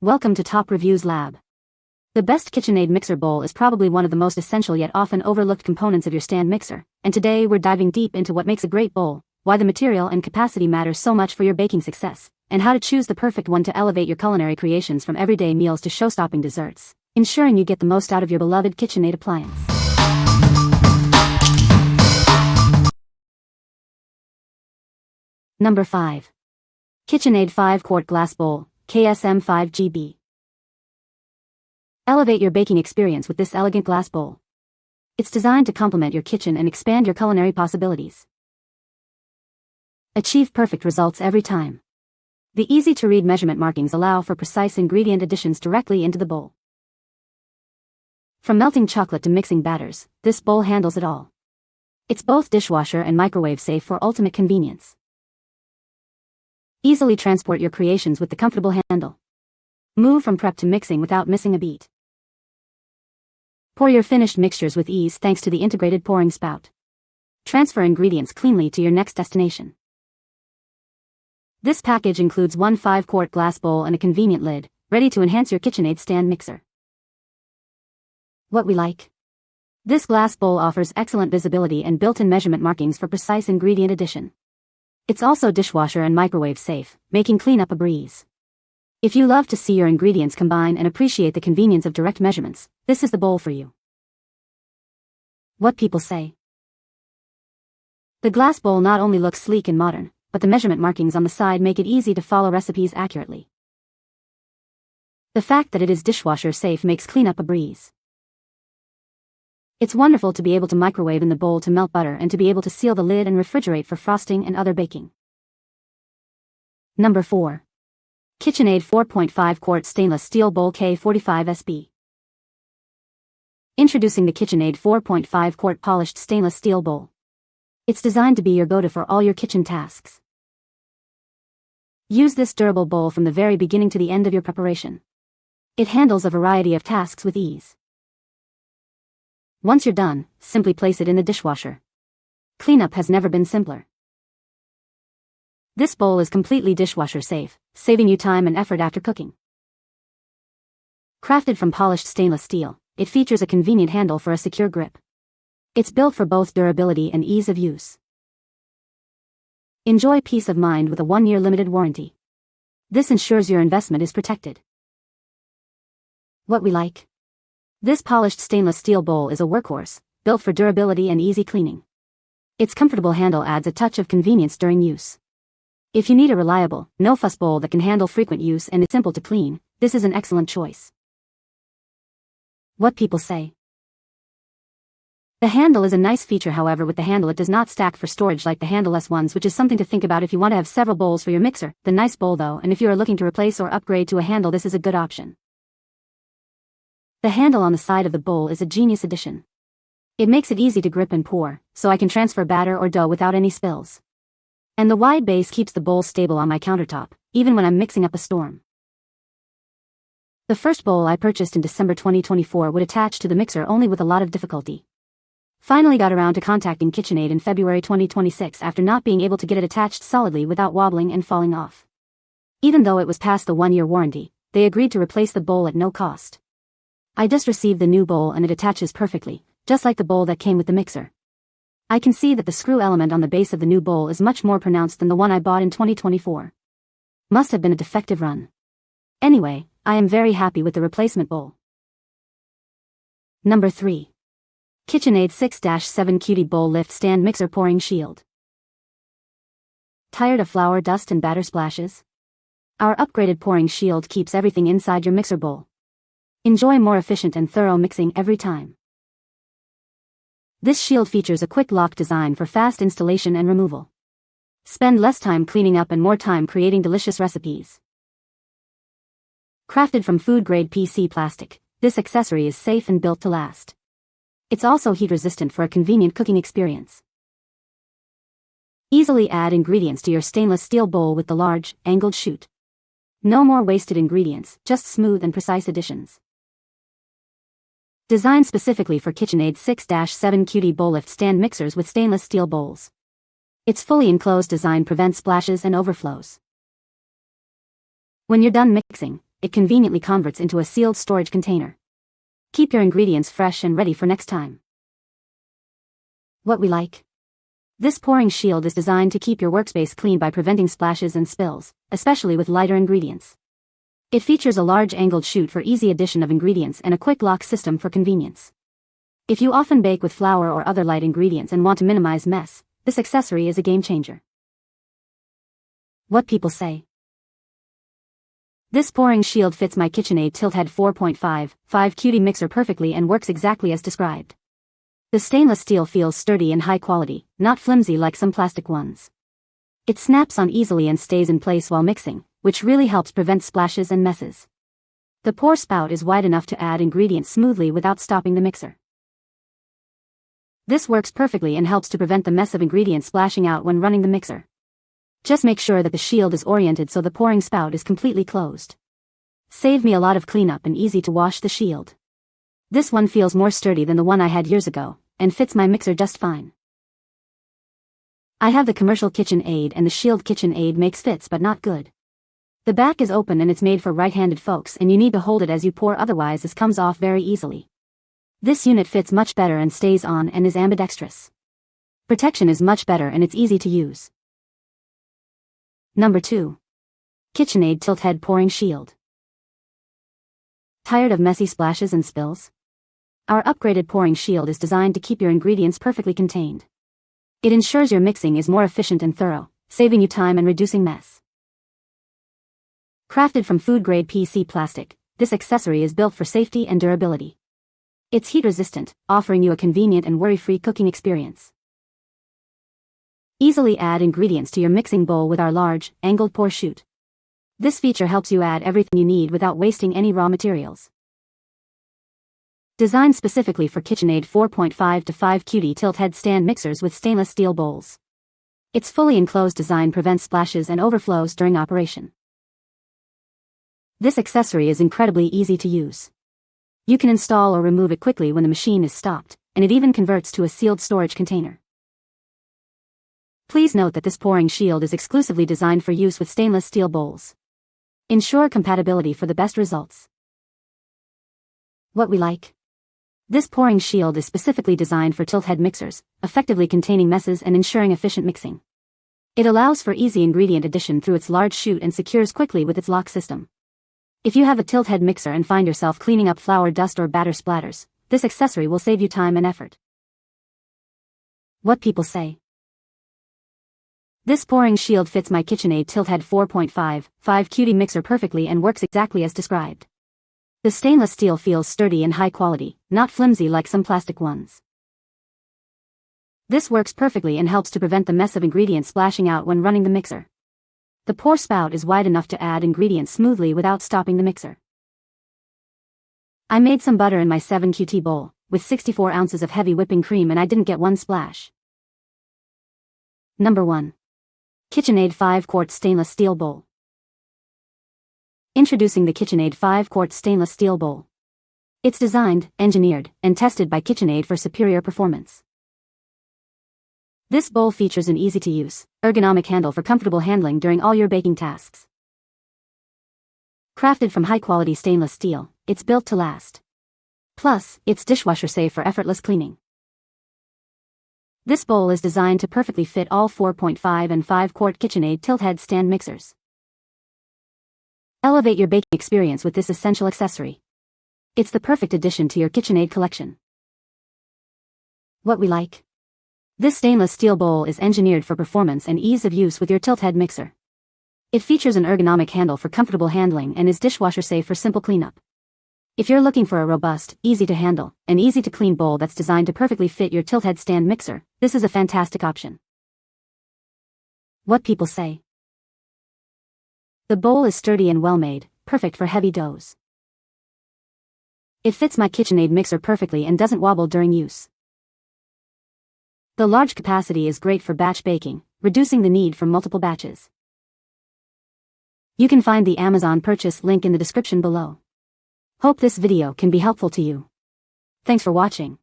Welcome to Top Reviews Lab. The best KitchenAid Mixer Bowl is probably one of the most essential yet often overlooked components of your stand mixer, and today we're diving deep into what makes a great bowl, why the material and capacity matters so much for your baking success, and how to choose the perfect one to elevate your culinary creations from everyday meals to show-stopping desserts, ensuring you get the most out of your beloved KitchenAid appliance. Number 5. KitchenAid 5-Quart Glass Bowl, KSM 5GB. Elevate your baking experience with this elegant glass bowl. It's designed to complement your kitchen and expand your culinary possibilities. Achieve perfect results every time. The easy-to-read measurement markings allow for precise ingredient additions directly into the bowl. From melting chocolate to mixing batters, this bowl handles it all. It's both dishwasher and microwave safe for ultimate convenience. Easily transport your creations with the comfortable handle. Move from prep to mixing without missing a beat. Pour your finished mixtures with ease thanks to the integrated pouring spout. Transfer ingredients cleanly to your next destination. This package includes one 5-quart glass bowl and a convenient lid, ready to enhance your KitchenAid stand mixer. What we like? This glass bowl offers excellent visibility and built-in measurement markings for precise ingredient addition. It's also dishwasher and microwave safe, making cleanup a breeze. If you love to see your ingredients combine and appreciate the convenience of direct measurements, this is the bowl for you. What people say. The glass bowl not only looks sleek and modern, but the measurement markings on the side make it easy to follow recipes accurately. The fact that it is dishwasher safe makes cleanup a breeze. It's wonderful to be able to microwave in the bowl to melt butter and to be able to seal the lid and refrigerate for frosting and other baking. Number 4. KitchenAid 4.5-Quart Stainless Steel Bowl K45SB. Introducing the KitchenAid 4.5-Quart Polished Stainless Steel Bowl. It's designed to be your go-to for all your kitchen tasks. Use this durable bowl from the very beginning to the end of your preparation. It handles a variety of tasks with ease. Once you're done, simply place it in the dishwasher. Cleanup has never been simpler. This bowl is completely dishwasher safe, saving you time and effort after cooking. Crafted from polished stainless steel, it features a convenient handle for a secure grip. It's built for both durability and ease of use. Enjoy peace of mind with a 1-year limited warranty. This ensures your investment is protected. What we like? This polished stainless steel bowl is a workhorse, built for durability and easy cleaning. Its comfortable handle adds a touch of convenience during use. If you need a reliable, no-fuss bowl that can handle frequent use and is simple to clean, this is an excellent choice. What people say. The handle is a nice feature, however with the handle it does not stack for storage like the handleless ones, which is something to think about if you want to have several bowls for your mixer. The nice bowl though, and if you are looking to replace or upgrade to a handle, this is a good option. The handle on the side of the bowl is a genius addition. It makes it easy to grip and pour, so I can transfer batter or dough without any spills. And the wide base keeps the bowl stable on my countertop, even when I'm mixing up a storm. The first bowl I purchased in December 2024 would attach to the mixer only with a lot of difficulty. Finally got around to contacting KitchenAid in February 2026 after not being able to get it attached solidly without wobbling and falling off. Even though it was past the 1-year warranty, they agreed to replace the bowl at no cost. I just received the new bowl and it attaches perfectly, just like the bowl that came with the mixer. I can see that the screw element on the base of the new bowl is much more pronounced than the one I bought in 2024. Must have been a defective run. Anyway, I am very happy with the replacement bowl. Number 3. KitchenAid 6-7 Cutie Bowl Lift Stand Mixer Pouring Shield. Tired of flour dust and batter splashes? Our upgraded pouring shield keeps everything inside your mixer bowl. Enjoy more efficient and thorough mixing every time. This shield features a quick lock design for fast installation and removal. Spend less time cleaning up and more time creating delicious recipes. Crafted from food-grade PC plastic, this accessory is safe and built to last. It's also heat-resistant for a convenient cooking experience. Easily add ingredients to your stainless steel bowl with the large, angled chute. No more wasted ingredients, just smooth and precise additions. Designed specifically for KitchenAid 6-7 Cutie Bowl Lift Stand Mixers with stainless steel bowls. Its fully enclosed design prevents splashes and overflows. When you're done mixing, it conveniently converts into a sealed storage container. Keep your ingredients fresh and ready for next time. What we like. This pouring shield is designed to keep your workspace clean by preventing splashes and spills, especially with lighter ingredients. It features a large angled chute for easy addition of ingredients and a quick lock system for convenience. If you often bake with flour or other light ingredients and want to minimize mess, this accessory is a game changer. What people say. This pouring shield fits my KitchenAid Tilthead 4.5 cutie mixer perfectly and works exactly as described. The stainless steel feels sturdy and high quality, not flimsy like some plastic ones. It snaps on easily and stays in place while mixing, which really helps prevent splashes and messes. The pour spout is wide enough to add ingredients smoothly without stopping the mixer. This works perfectly and helps to prevent the mess of ingredients splashing out when running the mixer. Just make sure that the shield is oriented so the pouring spout is completely closed. Save me a lot of cleanup and easy to wash the shield. This one feels more sturdy than the one I had years ago, and fits my mixer just fine. I have the commercial KitchenAid and the Shield KitchenAid makes fits but not good. The back is open and it's made for right-handed folks and you need to hold it as you pour, otherwise it comes off very easily. This unit fits much better and stays on and is ambidextrous. Protection is much better and it's easy to use. Number 2. KitchenAid Tilthead Pouring Shield. Tired of messy splashes and spills? Our upgraded pouring shield is designed to keep your ingredients perfectly contained. It ensures your mixing is more efficient and thorough, saving you time and reducing mess. Crafted from food-grade PC plastic, this accessory is built for safety and durability. It's heat-resistant, offering you a convenient and worry-free cooking experience. Easily add ingredients to your mixing bowl with our large, angled pour chute. This feature helps you add everything you need without wasting any raw materials. Designed specifically for KitchenAid 4.5 to 5 cutie tilt-head stand mixers with stainless steel bowls. Its fully enclosed design prevents splashes and overflows during operation. This accessory is incredibly easy to use. You can install or remove it quickly when the machine is stopped, and it even converts to a sealed storage container. Please note that this pouring shield is exclusively designed for use with stainless steel bowls. Ensure compatibility for the best results. What we like. This pouring shield is specifically designed for tilt-head mixers, effectively containing messes and ensuring efficient mixing. It allows for easy ingredient addition through its large chute and secures quickly with its lock system. If you have a tilt-head mixer and find yourself cleaning up flour dust or batter splatters, this accessory will save you time and effort. What people say. This pouring shield fits my KitchenAid Tilthead 4.5 cutie mixer perfectly and works exactly as described. The stainless steel feels sturdy and high quality, not flimsy like some plastic ones. This works perfectly and helps to prevent the mess of ingredients splashing out when running the mixer. The pour spout is wide enough to add ingredients smoothly without stopping the mixer. I made some butter in my 7QT bowl, with 64 ounces of heavy whipping cream, and I didn't get one splash. Number 1. KitchenAid 5 Quart Stainless Steel Bowl. Introducing the KitchenAid 5 Quart Stainless Steel Bowl. It's designed, engineered, and tested by KitchenAid for superior performance. This bowl features an easy-to-use, ergonomic handle for comfortable handling during all your baking tasks. Crafted from high-quality stainless steel, it's built to last. Plus, it's dishwasher-safe for effortless cleaning. This bowl is designed to perfectly fit all 4.5 and 5 quart KitchenAid tilt-head stand mixers. Elevate your baking experience with this essential accessory. It's the perfect addition to your KitchenAid collection. What we like. This stainless steel bowl is engineered for performance and ease of use with your tilt-head mixer. It features an ergonomic handle for comfortable handling and is dishwasher-safe for simple cleanup. If you're looking for a robust, easy-to-handle, and easy-to-clean bowl that's designed to perfectly fit your tilt-head stand mixer, this is a fantastic option. What people say. The bowl is sturdy and well-made, perfect for heavy doughs. It fits my KitchenAid mixer perfectly and doesn't wobble during use. The large capacity is great for batch baking, reducing the need for multiple batches. You can find the Amazon purchase link in the description below. Hope this video can be helpful to you. Thanks for watching.